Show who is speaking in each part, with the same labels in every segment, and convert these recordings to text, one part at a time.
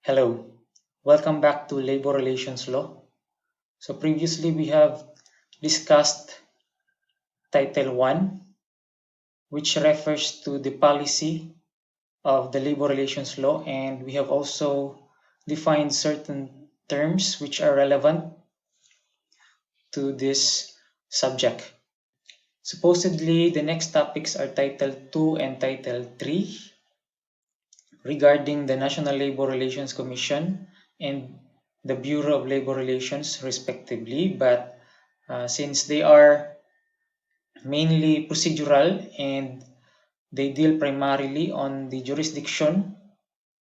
Speaker 1: Hello, welcome back to Labor Relations Law. So previously we have discussed Title 1, which refers to the policy of the labor relations law, and we have also defined certain terms which are relevant to this subject. Supposedly, the next topics are Title 2 and Title 3 regarding the National Labor Relations Commission and the Bureau of Labor Relations, respectively. But since they are mainly procedural and they deal primarily on the jurisdiction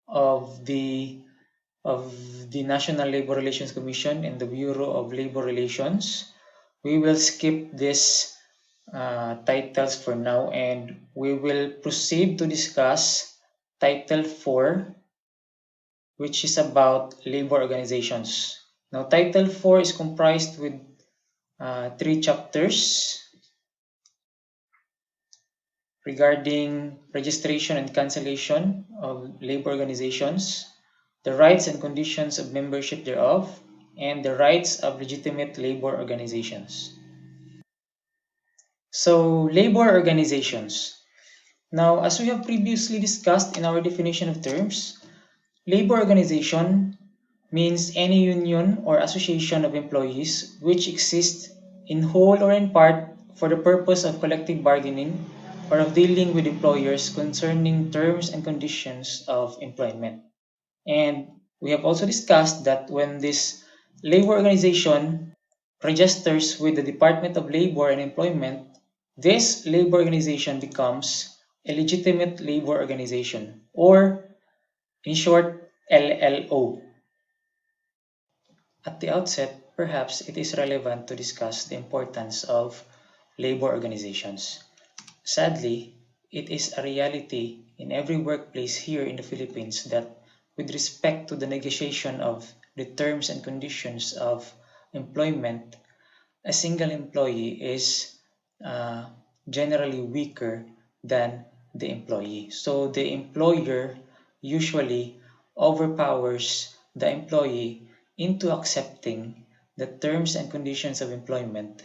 Speaker 1: of the of the National Labor Relations Commission and the Bureau of Labor Relations, we will skip these titles for now and we will proceed to discuss Title 4, which is about labor organizations. Now, Title 4 is comprised with three chapters regarding registration and cancellation of labor organizations, the rights and conditions of membership thereof, and the rights of legitimate labor organizations. So, labor organizations. Now, as we have previously discussed in our definition of terms, labor organization means any union or association of employees which exists in whole or in part for the purpose of collective bargaining or of dealing with employers concerning terms and conditions of employment. And we have also discussed that when this labor organization registers with the Department of Labor and Employment, this labor organization becomes a legitimate labor organization, or in short, LLO. At the outset, perhaps it is relevant to discuss the importance of labor organizations. Sadly, it is a reality in every workplace here in the Philippines that with respect to the negotiation of the terms and conditions of employment, a single employee is generally weaker than the employee. So the employer usually overpowers the employee into accepting the terms and conditions of employment,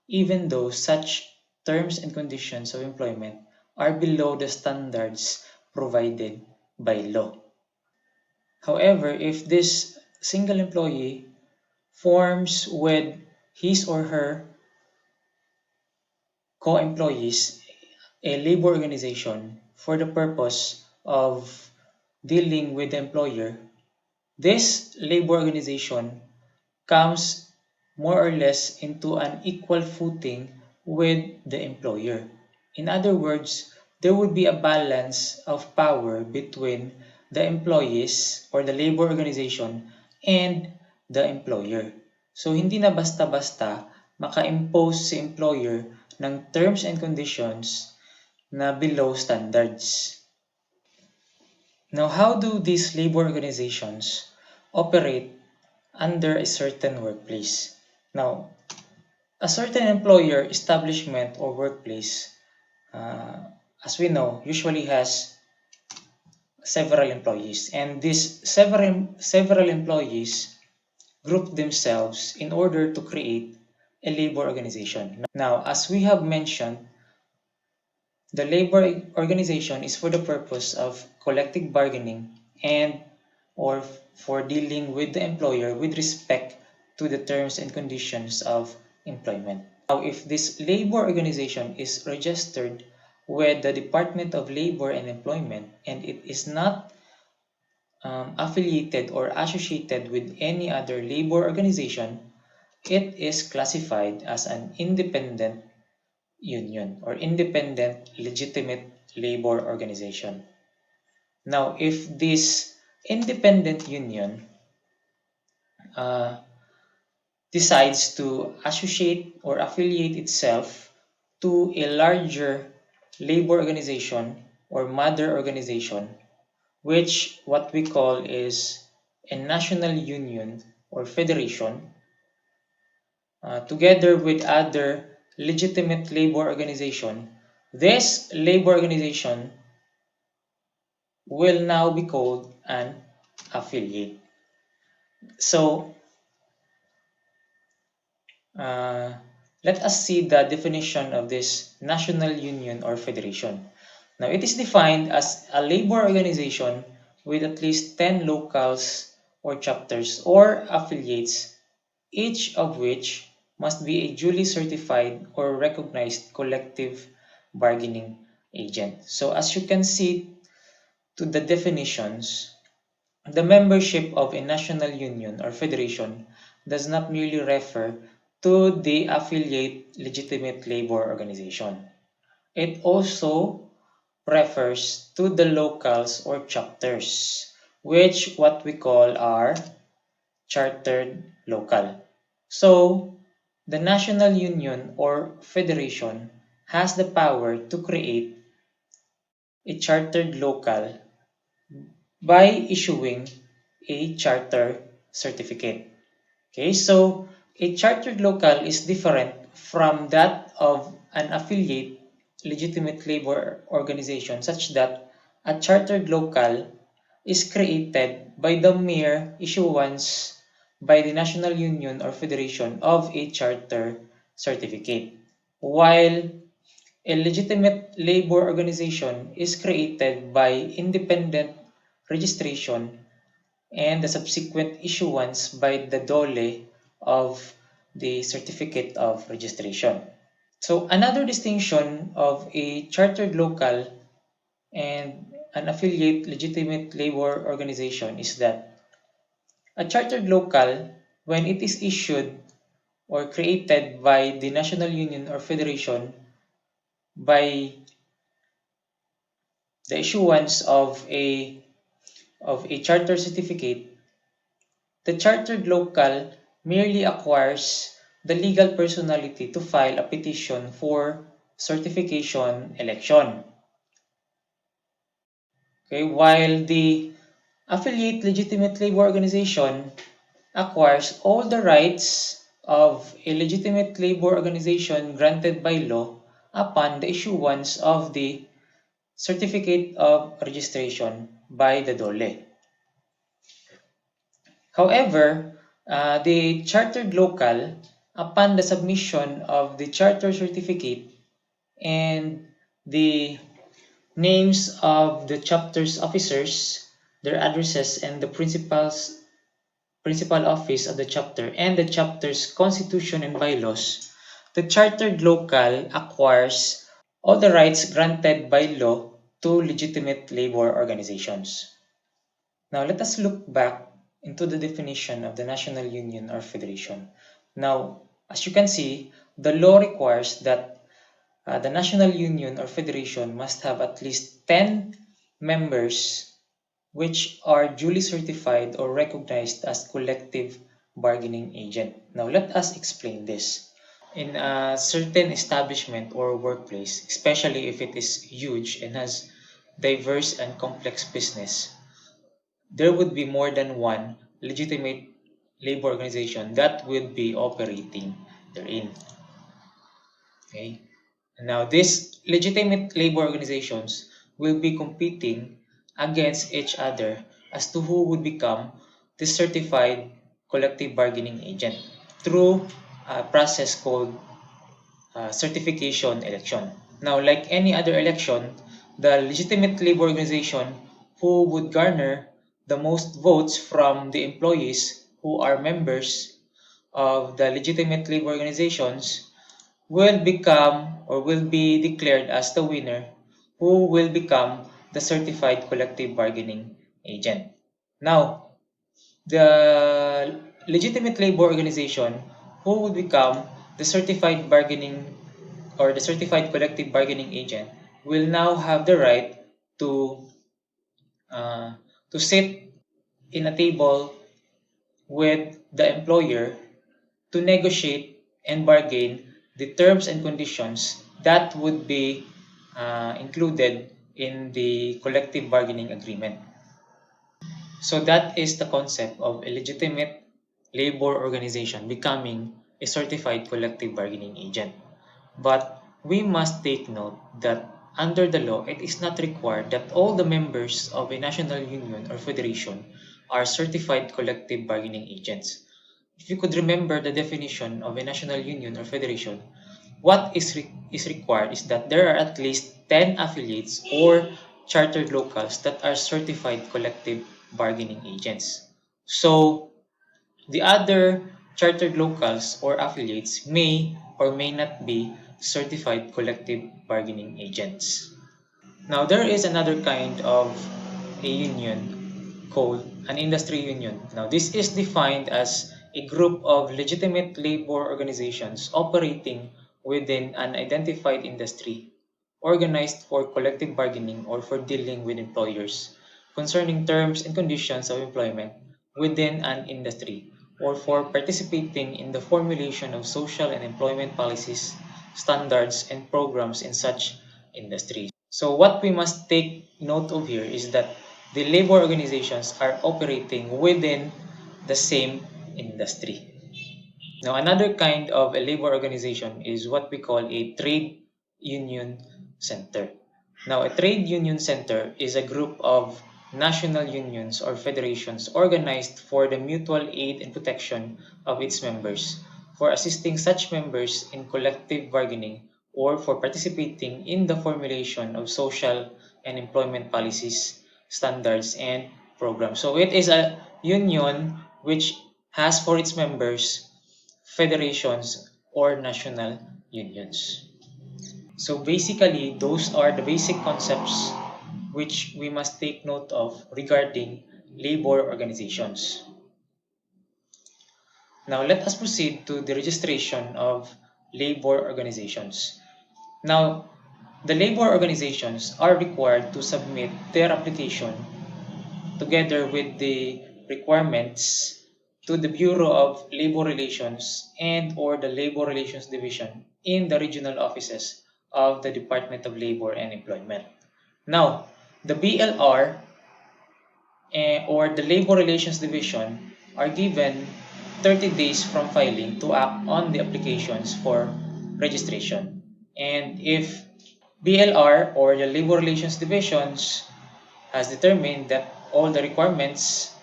Speaker 1: even though such terms and conditions of employment are below the standards provided by law. However, if this single employee forms with his or her co-employees a labor organization for the purpose of dealing with the employer, this labor organization comes more or less into an equal footing with the employer. In other words, there would be a balance of power between the employees or the labor organization and the employer. So hindi na basta-basta maka-impose si employer ng terms and conditions na below standards. Now, how do these labor organizations operate under a certain workplace? Now, a certain employer, establishment, or workplace, as we know, usually has several employees, and these several employees group themselves in order to create a labor organization. Now, as we have mentioned, the labor organization is for the purpose of collective bargaining and or for dealing with the employer with respect to the terms and conditions of employment. Now, if this labor organization is registered with the Department of Labor and Employment and it is not affiliated or associated with any other labor organization, it is classified as an independent union or independent legitimate labor organization. Now, if this independent union decides to associate or affiliate itself to a larger labor organization or mother organization, which what we call is a national union or federation, together with other legitimate labor organization, this labor organization will now be called an affiliate. So uh, let us see the definition of this national union or federation. Now, it is defined as a labor organization with at least 10 locals or chapters or affiliates, each of which must be a duly certified or recognized collective bargaining agent. So, as you can see to the definitions, the membership of a national union or federation does not merely refer to the affiliate legitimate labor organization. It also refers to the locals or chapters, which what we call are chartered local. So, the national union or federation has the power to create a chartered local by issuing a charter certificate. Okay, so a chartered local is different from that of an affiliate legitimate labor organization, such that a chartered local is created by the mere issuance by the national union or federation of a charter certificate, while a legitimate labor organization is created by independent registration and the subsequent issuance by the DOLE of the Certificate of Registration. So another distinction of a chartered local and an affiliate legitimate labor organization is that a chartered local, when it is issued or created by the national union or federation by the issuance of a charter certificate, the chartered local merely acquires the legal personality to file a petition for certification election. Okay, while the affiliate legitimate labor organization acquires all the rights of a legitimate labor organization granted by law upon the issuance of the certificate of registration by the DOLE. However, the chartered local, upon the submission of the charter certificate and the names of the chapter's officers, their addresses, and the principal office of the chapter, and the chapter's constitution and bylaws, the chartered local acquires all the rights granted by law to legitimate labor organizations. Now, let us look back into the definition of the national union or federation. Now, as you can see, the law requires that the national union or federation must have at least 10 members which are duly certified or recognized as collective bargaining agent. Now, let us explain this. In a certain establishment or workplace, especially if it is huge and has diverse and complex business, there would be more than one legitimate labor organization that would be operating therein. Okay. Now, these legitimate labor organizations will be competing against each other as to who would become the certified collective bargaining agent through a process called certification election. Now, like any other election, the legitimate labor organization who would garner the most votes from the employees who are members of the legitimate labor organizations will become or will be declared as the winner who will become the certified collective bargaining agent. Now, the legitimate labor organization who would become the certified bargaining or the certified collective bargaining agent will now have the right to uh, to sit in a table with the employer to negotiate and bargain the terms and conditions that would be included in the collective bargaining agreement. So that is the concept of a legitimate labor organization becoming a certified collective bargaining agent. But we must take note that under the law, it is not required that all the members of a national union or federation are certified collective bargaining agents. If you could remember the definition of a national union or federation, what is required is that there are at least 10 affiliates or chartered locals that are certified collective bargaining agents. So the other chartered locals or affiliates may or may not be certified collective bargaining agents. Now, there is another kind of a union called an industry union. Now, this is defined as a group of legitimate labor organizations operating within an identified industry, organized for collective bargaining or for dealing with employers concerning terms and conditions of employment within an industry, or for participating in the formulation of social and employment policies, standards, and programs in such industry. So what we must take note of here is that the labor organizations are operating within the same industry. Now, another kind of a labor organization is what we call a trade union center. Now, a trade union center is a group of national unions or federations organized for the mutual aid and protection of its members, for assisting such members in collective bargaining, or for participating in the formulation of social and employment policies, standards, and programs. So, it is a union which has for its members federations or national unions. So basically, those are the basic concepts which we must take note of regarding labor organizations. Now let us proceed to the registration of labor organizations. Now, the labor organizations are required to submit their application together with the requirements to the Bureau of Labor Relations and or the Labor Relations Division in the regional offices of the Department of Labor and Employment. Now, the BLR or the Labor Relations Division are given 30 days from filing to act on the applications for registration. And if BLR or the Labor Relations Divisions has determined that all the requirements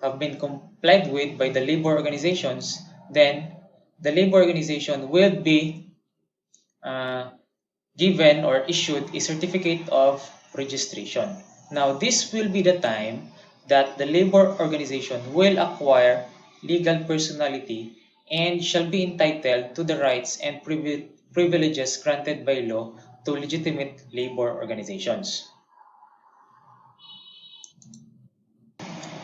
Speaker 1: have been complied with by the labor organizations, then the labor organization will be uh, given or issued a certificate of registration. Now, this will be the time that the labor organization will acquire legal personality and shall be entitled to the rights and privileges granted by law to legitimate labor organizations.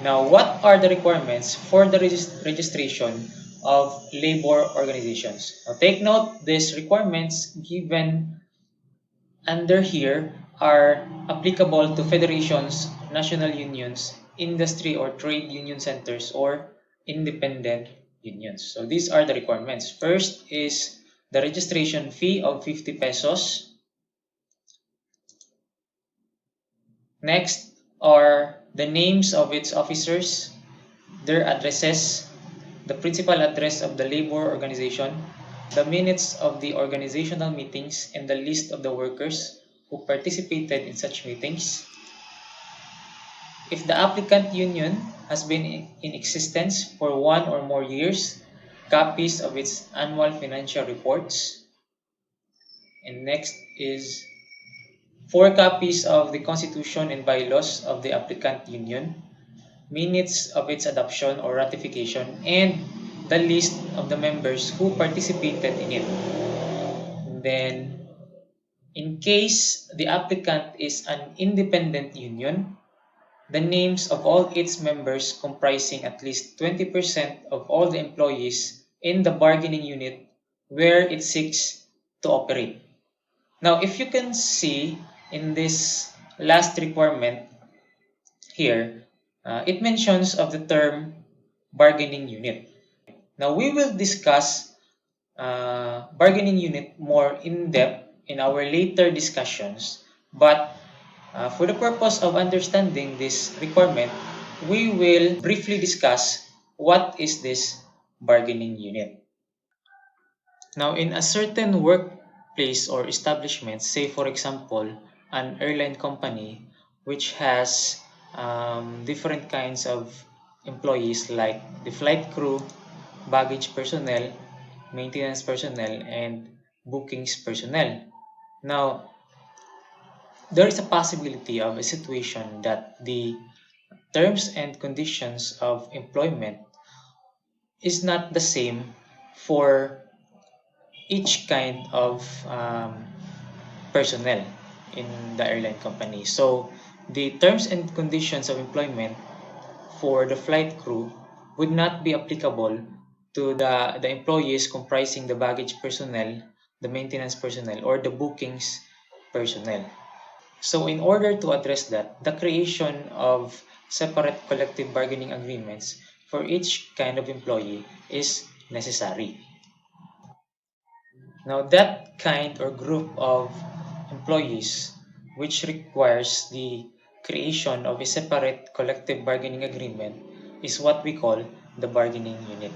Speaker 1: Now, what are the requirements for the registration of labor organizations? Now, take note, these requirements given under here are applicable to federations, national unions, industry or trade union centers, or independent unions. So these are the requirements. First is the registration fee of 50 pesos. Next are the names of its officers, their addresses, the principal address of the labor organization, the minutes of the organizational meetings, and the list of the workers who participated in such meetings. If the applicant union has been in existence for 1 or more years, copies of its annual financial reports. And next is 4 copies of the constitution and bylaws of the applicant union, minutes of its adoption or ratification, and the list of the members who participated in it. And then, in case the applicant is an independent union, the names of all its members comprising at least 20% of all the employees in the bargaining unit where it seeks to operate. Now, if you can see in this last requirement here, it mentions of the term bargaining unit. Now, we will discuss bargaining unit more in depth in our later discussions, but for the purpose of understanding this requirement, we will briefly discuss what is this bargaining unit. Now, in a certain workplace or establishment, say for example, an airline company which has different kinds of employees like the flight crew, baggage personnel, maintenance personnel, and bookings personnel. Now, there is a possibility of a situation that the terms and conditions of employment is not the same for each kind of personnel in the airline company. So the terms and conditions of employment for the flight crew would not be applicable to the employees comprising the baggage personnel, the maintenance personnel, or the bookings personnel. So in order to address that, the creation of separate collective bargaining agreements for each kind of employee is necessary. Now that kind or group of employees which requires the creation of a separate collective bargaining agreement is what we call the bargaining unit.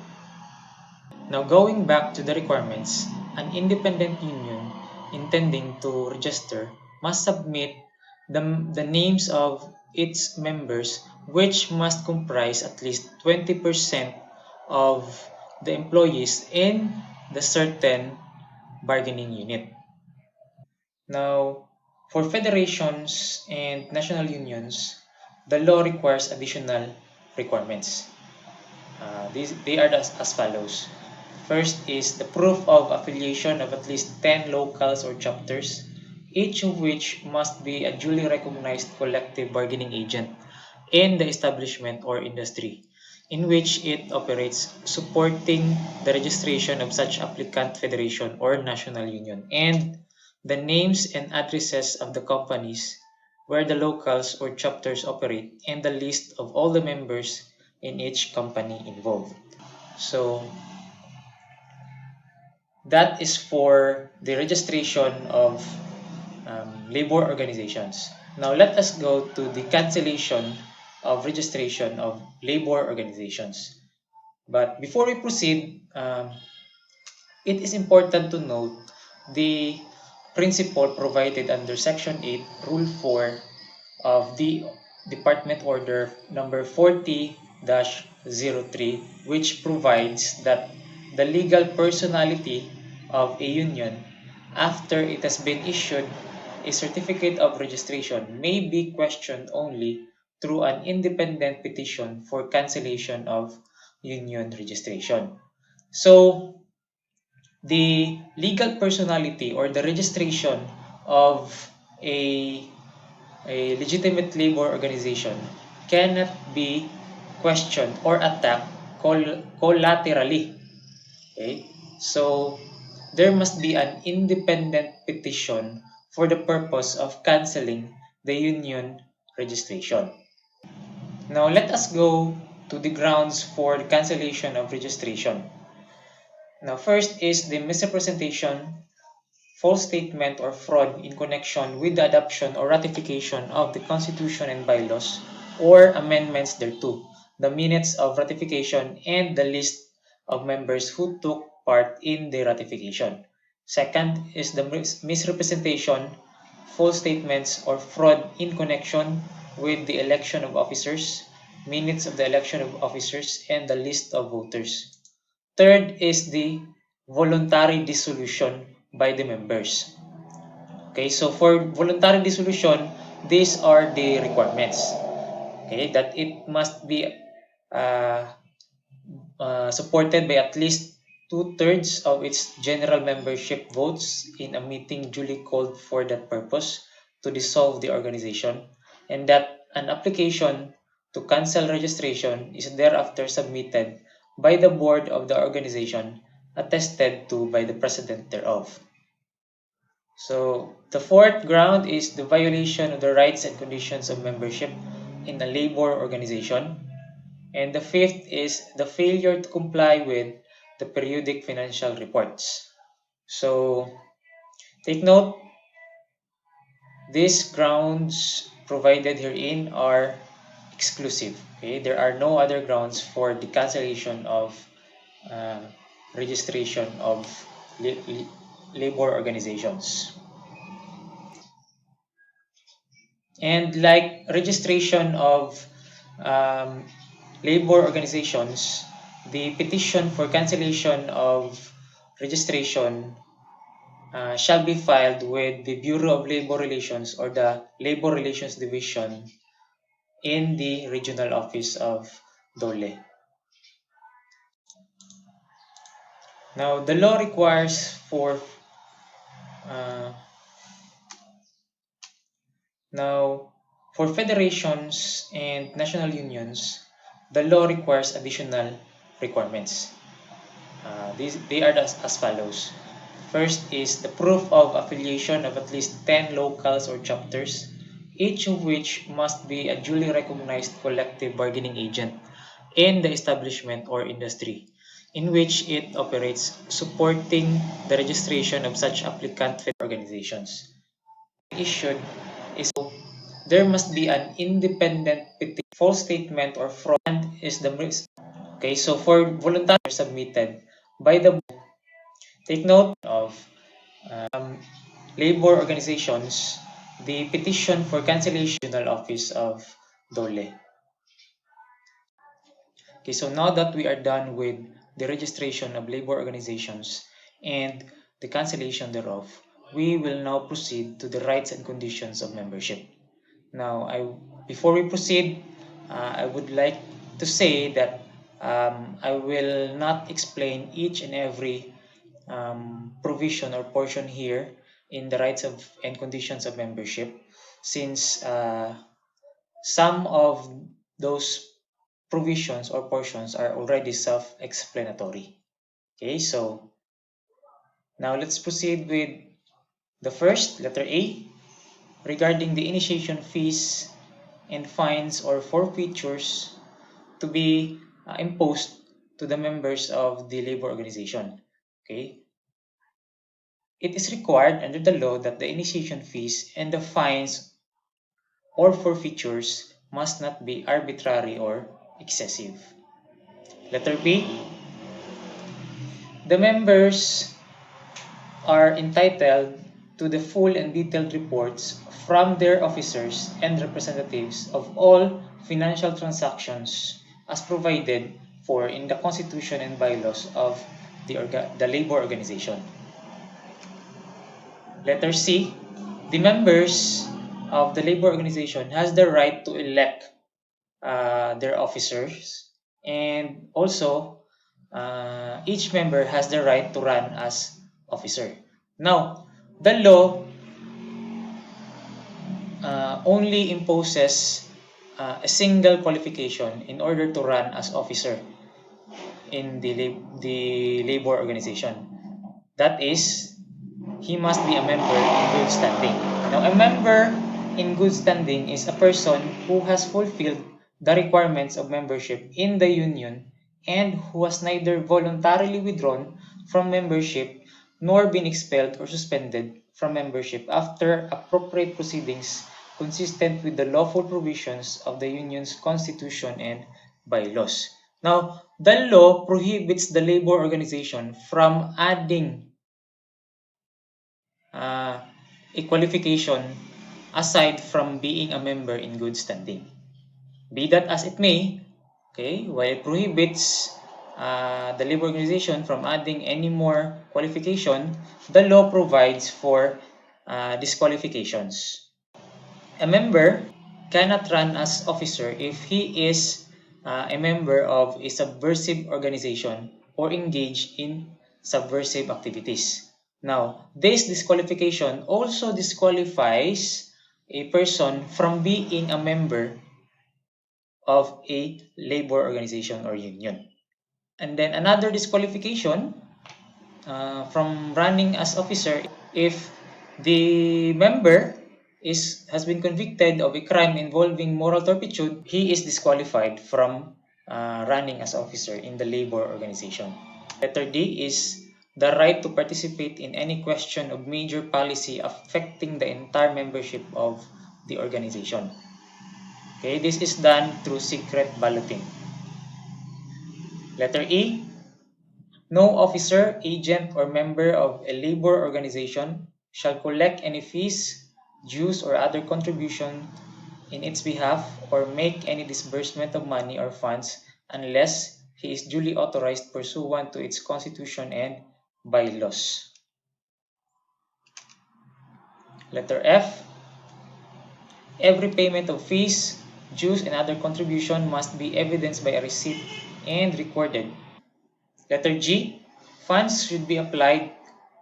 Speaker 1: Now going back to the requirements, an independent union intending to register must submit the names of its members, which must comprise at least 20% of the employees in the certain bargaining unit. Now, for federations and national unions, the law requires additional requirements. They are as follows. First is the proof of affiliation of at least 10 locals or chapters, each of which must be a duly recognized collective bargaining agent in the establishment or industry in which it operates, supporting the registration of such applicant federation or national union, and the names and addresses of the companies where the locals or chapters operate, and the list of all the members in each company involved. So that is for the registration of labor organizations. Now let us go to the cancellation of registration of labor organizations. But before we proceed, it is important to note the principle provided under Section 8, Rule 4 of the Department Order number 40-03, which provides that the legal personality of a union after it has been issued a certificate of registration may be questioned only through an independent petition for cancellation of union registration. So, the legal personality or the registration of a legitimate labor organization cannot be questioned or attacked collaterally. Okay? So there must be an independent petition for the purpose of canceling the union registration. Now let us go to the grounds for the cancellation of registration. Now first is the misrepresentation, false statement, or fraud in connection with the adoption or ratification of the Constitution and bylaws or amendments thereto, the minutes of ratification, and the list of members who took part in the ratification. Second is the misrepresentation, false statements, or fraud in connection with the election of officers, minutes of the election of officers, and the list of voters. Third is the voluntary dissolution by the members. Okay, so for voluntary dissolution, these are the requirements. Okay, that it must be uh, supported by at least two-thirds of its general membership votes in a meeting duly called for that purpose to dissolve the organization, and that an application to cancel registration is thereafter submitted by the board of the organization, attested to by the president thereof. So the fourth ground is the violation of the rights and conditions of membership in a labor organization. And the fifth is the failure to comply with the periodic financial reports. So take note, these grounds provided herein are exclusive. Okay, there are no other grounds for the cancellation of uh, registration of labor organizations. And like registration of um, labor organizations, the petition for cancellation of registration shall be filed with the Bureau of Labor Relations or the Labor Relations Division in the regional office of Dole. Now, the law requires uh, now for federations and national unions, the law requires additional requirements. They are as follows. First is the proof of affiliation of at least 10 locals or chapters, each of which must be a duly recognized collective bargaining agent in the establishment or industry in which it operates, supporting the registration of such applicant organizations. Issued is there must be an independent false statement or fraud is the risk. Okay, so for voluntary submitted by the take note of labor organizations, the petition for cancellation office of Dole. Okay, so now that we are done with the registration of labor organizations and the cancellation thereof, we will now proceed to the rights and conditions of membership. Now, before we proceed, I would like to say that I will not explain each and every provision or portion here in the rights of and conditions of membership, since some of those provisions or portions are already self-explanatory. Okay, so now let's proceed with the first, letter A, regarding the initiation fees and fines or forfeitures to be imposed to the members of the labor organization. Okay, it is required under the law that the initiation fees and the fines or forfeitures must not be arbitrary or excessive. Letter B, the members are entitled to the full and detailed reports from their officers and representatives of all financial transactions as provided for in the Constitution and bylaws of the labor organization. Letter C, the members of the labor organization has the right to elect their officers, and also each member has the right to run as officer. Now, the law only imposes a single qualification in order to run as officer in the labor organization. That is, he must be a member in good standing. Now, a member in good standing is a person who has fulfilled the requirements of membership in the union and who has neither voluntarily withdrawn from membership nor been expelled or suspended from membership after appropriate proceedings consistent with the lawful provisions of the union's constitution and bylaws. Now, the law prohibits the labor organization from adding uh, a qualification aside from being a member in good standing. Be that as it may, okay, while it prohibits the labor organization from adding any more qualification, the law provides for disqualifications. A member cannot run as officer if he is a member of a subversive organization or engaged in subversive activities. Now, this disqualification also disqualifies a person from being a member of a labor organization or union. And then another disqualification from running as officer if the member has been convicted of a crime involving moral turpitude, he is disqualified from running as officer in the labor organization. Letter D is the right to participate in any question of major policy affecting the entire membership of the organization. Okay, this is done through secret balloting. Letter E, no officer, agent, or member of a labor organization shall collect any fees, dues, or other contribution in its behalf or make any disbursement of money or funds unless he is duly authorized pursuant to its constitution and bylaws. Letter F. Every payment of fees, dues, and other contribution must be evidenced by a receipt and recorded. Letter G. Funds should be applied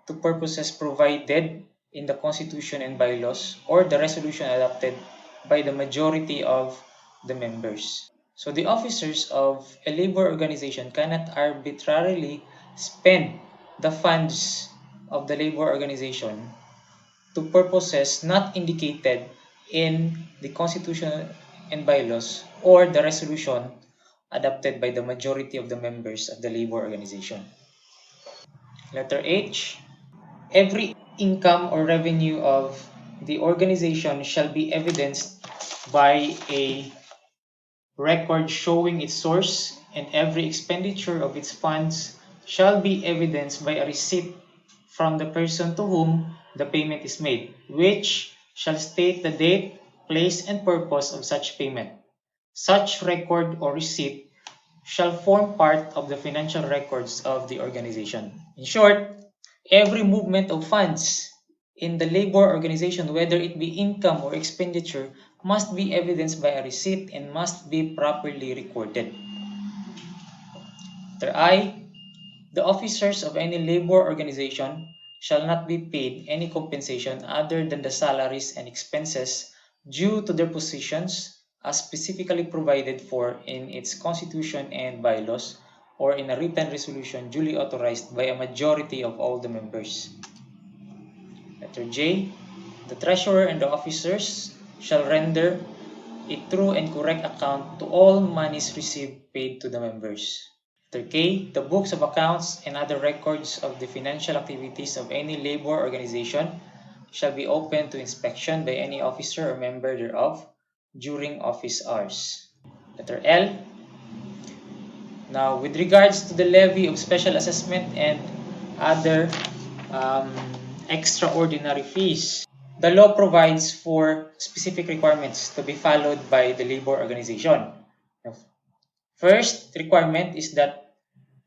Speaker 1: to purposes provided in the Constitution and bylaws or the resolution adopted by the majority of the members. So the officers of a labor organization cannot arbitrarily spend the funds of the labor organization to purposes not indicated in the Constitution and bylaws or the resolution adopted by the majority of the members of the labor organization. Letter H. Every income or revenue of the organization shall be evidenced by a record showing its source, and every expenditure of its funds shall be evidenced by a receipt from the person to whom the payment is made, which shall state the date, place, and purpose of such payment. Such record or receipt shall form part of the financial records of the organization. In short, every movement of funds in the labor organization, whether it be income or expenditure, must be evidenced by a receipt and must be properly recorded. Letter I. The officers of any labor organization shall not be paid any compensation other than the salaries and expenses due to their positions as specifically provided for in its constitution and bylaws or in a written resolution duly authorized by a majority of all the members. Letter J. The treasurer and the officers shall render a true and correct account to all monies received paid to the members. Letter K. The books of accounts and other records of the financial activities of any labor organization shall be open to inspection by any officer or member thereof during office hours. Letter L. Now, with regards to the levy of special assessment and other um, extraordinary fees, the law provides for specific requirements to be followed by the labor organization. The first requirement is that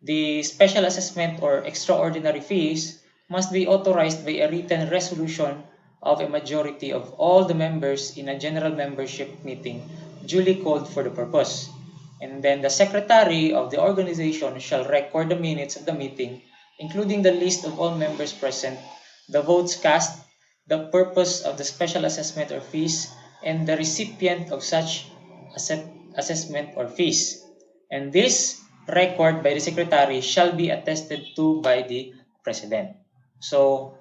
Speaker 1: the special assessment or extraordinary fees must be authorized by a written resolution of a majority of all the members in a general membership meeting duly called for the purpose. And then the secretary of the organization shall record the minutes of the meeting, including the list of all members present, the votes cast, the purpose of the special assessment or fees, and the recipient of such assessment or fees. And this record by the secretary shall be attested to by the president. So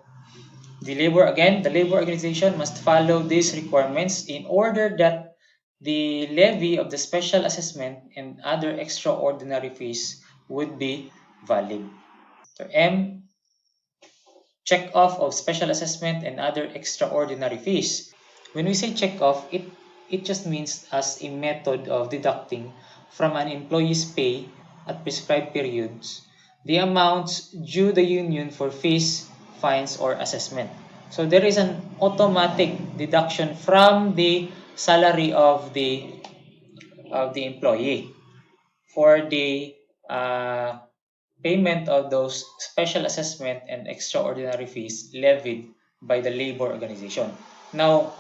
Speaker 1: the labor organization must follow these requirements in order that the levy of the special assessment and other extraordinary fees would be valid. So M, check off of special assessment and other extraordinary fees. When we say check off, it just means as a method of deducting from an employee's pay at prescribed periods the amounts due the union for fees, fines, or assessment. So there is an automatic deduction from the salary of the employee for the uh, payment of those special assessment and extraordinary fees levied by the labor organization. Now,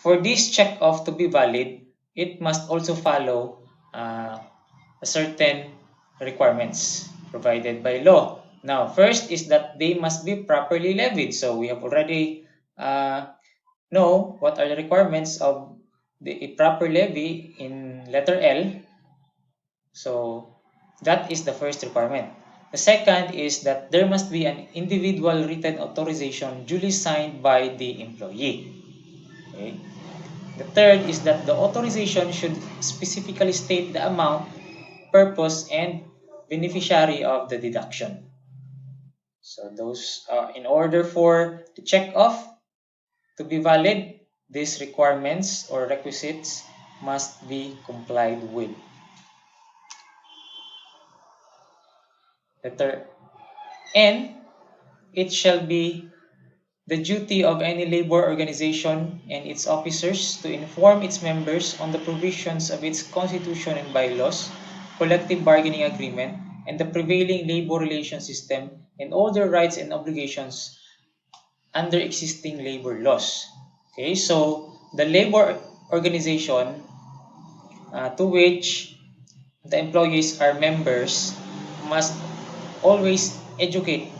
Speaker 1: for this check off to be valid, it must also follow a certain requirements provided by law. Now, first is that they must be properly levied. So we have already know what are the requirements of a proper levy in letter L. So that is the first requirement. The second is that there must be an individual written authorization duly signed by the employee. Okay. The third is that the authorization should specifically state the amount, purpose, and beneficiary of the deduction. So those, in order for the check off to be valid, these requirements or requisites must be complied with. Letter N, it shall be the duty of any labor organization and its officers to inform its members on the provisions of its constitution and bylaws, collective bargaining agreement, and the prevailing labor relation system and all their rights and obligations under existing labor laws. Okay, so the labor organization to which the employees are members must always educate,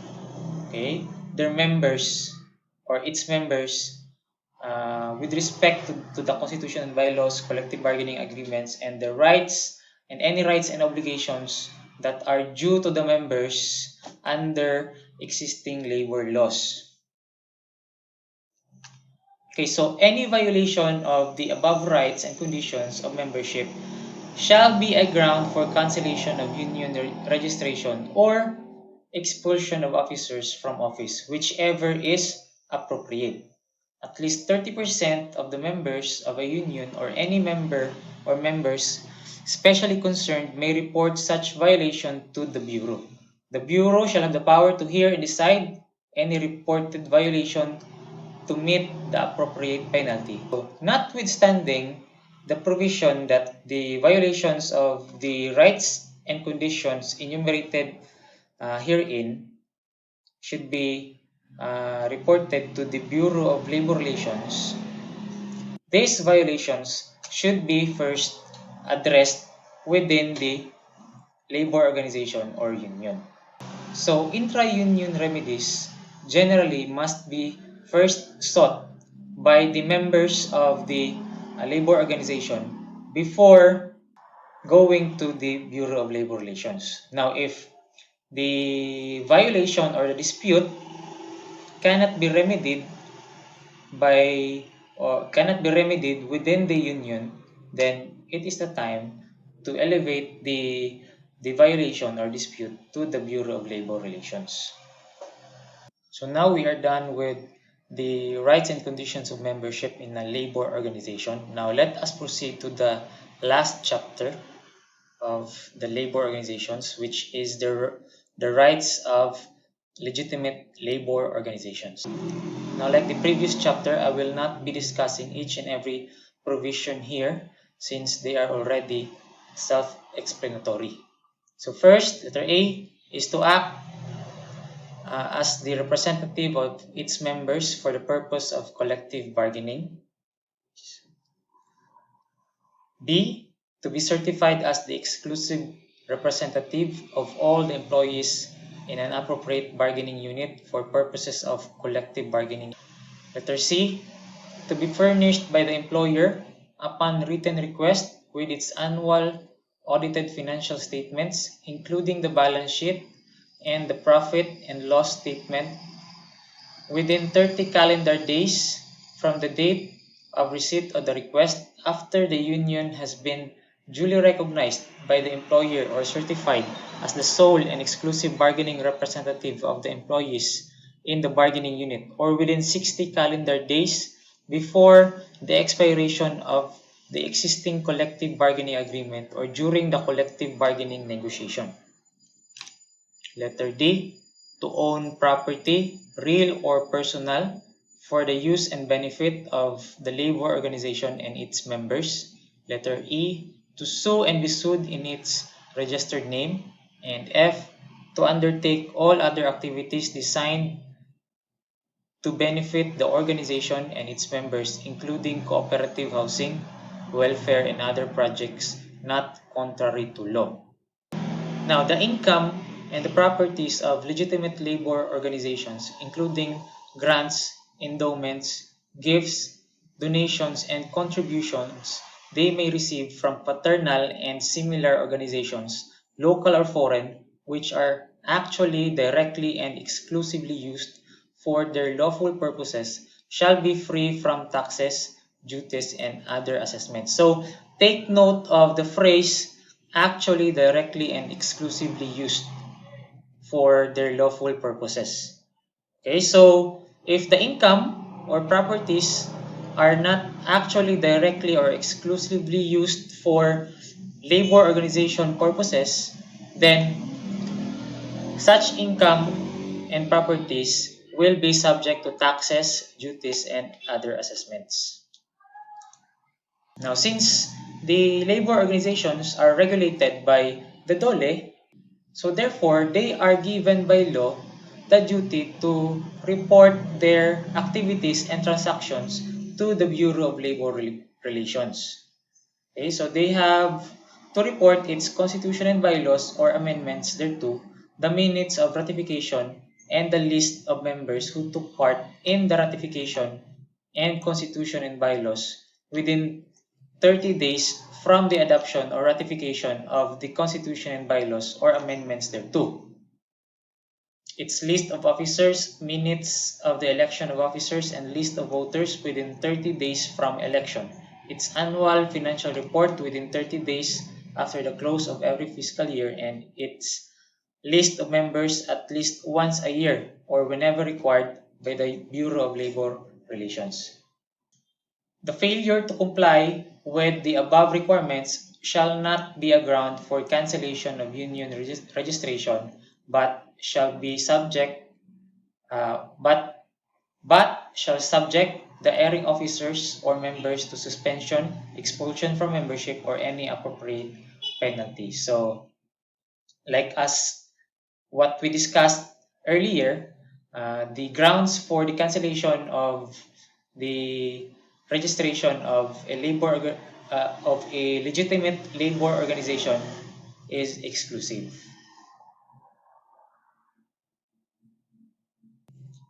Speaker 1: okay, their members or its members with respect to the constitution and bylaws, collective bargaining agreements, and the rights and any rights and obligations that are due to the members under existing labor laws. Okay, so any violation of the above rights and conditions of membership shall be a ground for cancellation of union registration or expulsion of officers from office, whichever is appropriate. At least 30% of the members of a union or any member or members specially concerned may report such violation to the Bureau. The Bureau shall have the power to hear and decide any reported violation to meet the appropriate penalty. So, notwithstanding the provision that the violations of the rights and conditions enumerated herein should be reported to the Bureau of Labor Relations, these violations should be first addressed within the labor organization or union. So, intra-union remedies generally must be first sought by the members of the labor organization before going to the Bureau of Labor Relations. Now, if the violation or the dispute cannot be remedied by or cannot be remedied within the union, then it is the time to elevate the violation or dispute to the Bureau of Labor Relations. So now we are done with the rights and conditions of membership in a labor organization. Now let us proceed to the last chapter of the labor organizations, which is the rights of legitimate labor organizations. Now, like the previous chapter, I will not be discussing each and every provision here since they are already self-explanatory. So first, letter A is to act as the representative of its members for the purpose of collective bargaining. B, to be certified as the exclusive representative of all the employees in an appropriate bargaining unit for purposes of collective bargaining. Letter C, to be furnished by the employer upon written request with its annual audited financial statements, including the balance sheet and the profit and loss statement within 30 calendar days from the date of receipt of the request after the union has been duly recognized by the employer or certified as the sole and exclusive bargaining representative of the employees in the bargaining unit, or within 60 calendar days before the expiration of the existing collective bargaining agreement or during the collective bargaining negotiation. Letter D, to own property, real or personal, for the use and benefit of the labor organization and its members. Letter E, to sue and be sued in its registered name. And F, to undertake all other activities designed to benefit the organization and its members, including cooperative housing, welfare, and other projects not contrary to law. Now, the income and the properties of legitimate labor organizations, including grants, endowments, gifts, donations, and contributions they may receive from fraternal and similar organizations, local or foreign, which are actually directly and exclusively used for their lawful purposes, shall be free from taxes, duties, and other assessments. So, take note of the phrase actually directly and exclusively used for their lawful purposes. Okay, so if the income or properties are not actually directly or exclusively used for labor organization purposes, then such income and properties will be subject to taxes, duties, and other assessments. Now, since the labor organizations are regulated by the DOLE, so therefore they are given by law the duty to report their activities and transactions to the Bureau of Labor Relations. Okay, so they have to report its constitution and bylaws or amendments thereto, the minutes of ratification, and the list of members who took part in the ratification and constitution and bylaws within 30 days from the adoption or ratification of the constitution and bylaws or amendments thereto. Its list of officers, minutes of the election of officers, and list of voters within 30 days from election. Its annual financial report within 30 days after the close of every fiscal year, and its list of members at least once a year or whenever required by the Bureau of Labor Relations. The failure to comply with the above requirements shall not be a ground for cancellation of union registration, but shall be subject uh, but shall subject the erring officers or members to suspension, expulsion from membership, or any appropriate penalty. So, like as what we discussed earlier, the grounds for the cancellation of the registration of a of a legitimate labor organization is exclusive.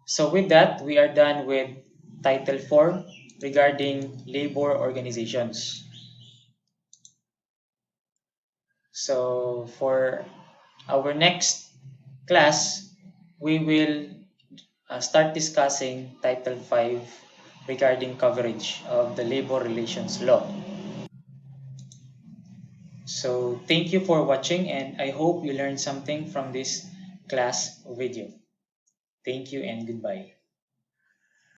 Speaker 1: So with that, we are done with Title 4 regarding labor organizations. So for our next class, we will start discussing Title 5 regarding coverage of the labor relations law. So thank you for watching, and I hope you learned something from this class video. Thank you and goodbye.